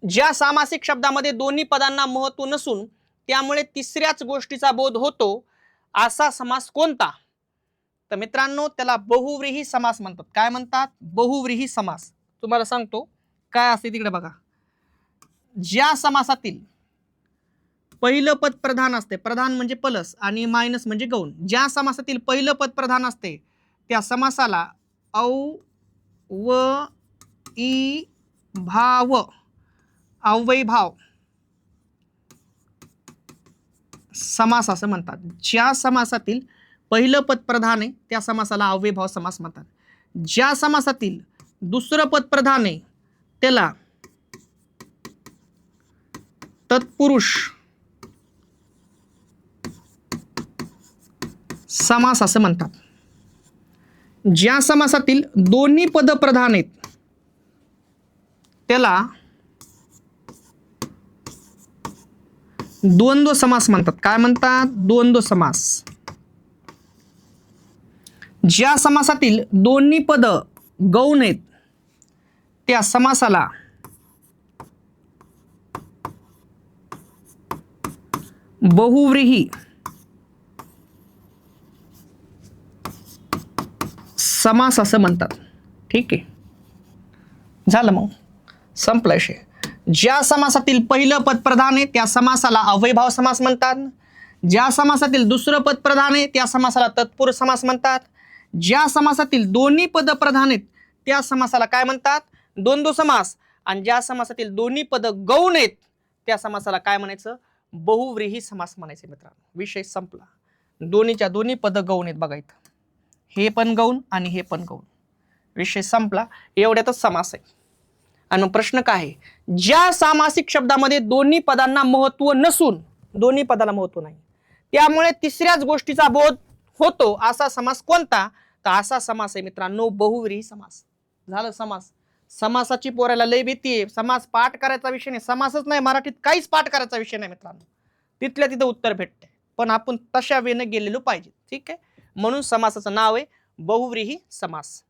ज्या सामासिक शब्दामध्ये दोन्ही पदांना महत्व नसून त्यामुळे तिसऱ्याच गोष्टीचा बोध होतो असा समास कोणता? तर मित्रांनो त्याला बहुव्रीही समास म्हणतात. काय म्हणतात? बहुव्रीही समास. तुम्हाला सांगतो काय असते तिकडे बघा. ज्या समासातील पहिलं पद प्रधान असते, प्रधान म्हणजे प्लस आणि मायनस म्हणजे गौण, ज्या समासातील पहिलं पद प्रधान असते त्या समासाला अव्ययीभाव समास असं म्हणतात. ज्या समासातील पहिलं पद प्रधान आहे त्या समासाला अव्ययीभाव समास म्हणतात. ज्या समासातील दुसरं पद प्रधान आहे त्याला तत्पुरुष समास असं म्हणतात. ज्या समासातील दोन्ही पद प्रधान आहेत त्याला द्वंद्व समास म्हणतात. काय म्हणतात? द्वंद्व समास. ज्या समासातील दोन्ही पद गौण आहेत त्या समासाला बहुव्रीही समास असं म्हणतात. ठीक आहे, झालं, मग संपला विषय. ज्या समासातील पहिलं पद प्रधान आहे त्या समासाला अव्ययीभाव समास म्हणतात. ज्या समासातील दुसरं पद प्रधान आहे त्या समासाला तत्पुरुष समास म्हणतात. ज्या समासातील दोन्ही पद प्रधान आहेत त्या समासाला काय म्हणतात? द्वंद्व समास. आणि ज्या समासातील दोन्ही पद गौण आहेत त्या समासाला काय म्हणायचं? बहुव्रीही समास म्हणायचे. मित्रांनो विषय संपला. दोन्हीच्या दोन्ही पद गौण आहेत बघा इथं, हे पण गौण आणि हे पण गौण. विषय संपला. एवढ्यातच समास आहे. आणि मग प्रश्न काय आहे? ज्या सामासिक शब्दामध्ये दोन्ही पदांना महत्व नसून, दोन्ही पदाला महत्व नाही त्यामुळे तिसऱ्याच गोष्टीचा बोध होतो असा समास कोणता? तर असा समास आहे मित्रांनो बहुव्रीही समास. झालं समास. समासाची पोराला लय भीती आहे. समास पाठ करायचा विषय नाही, समासच नाही मराठीत काहीच पाठ करायचा विषय नाही मित्रांनो. तिथल्या तिथं उत्तर भेटते, पण आपण तशा वेळेने गेलेलो पाहिजे. ठीक आहे, म्हणून समासाचं नाव आहे बहुव्रीही समास.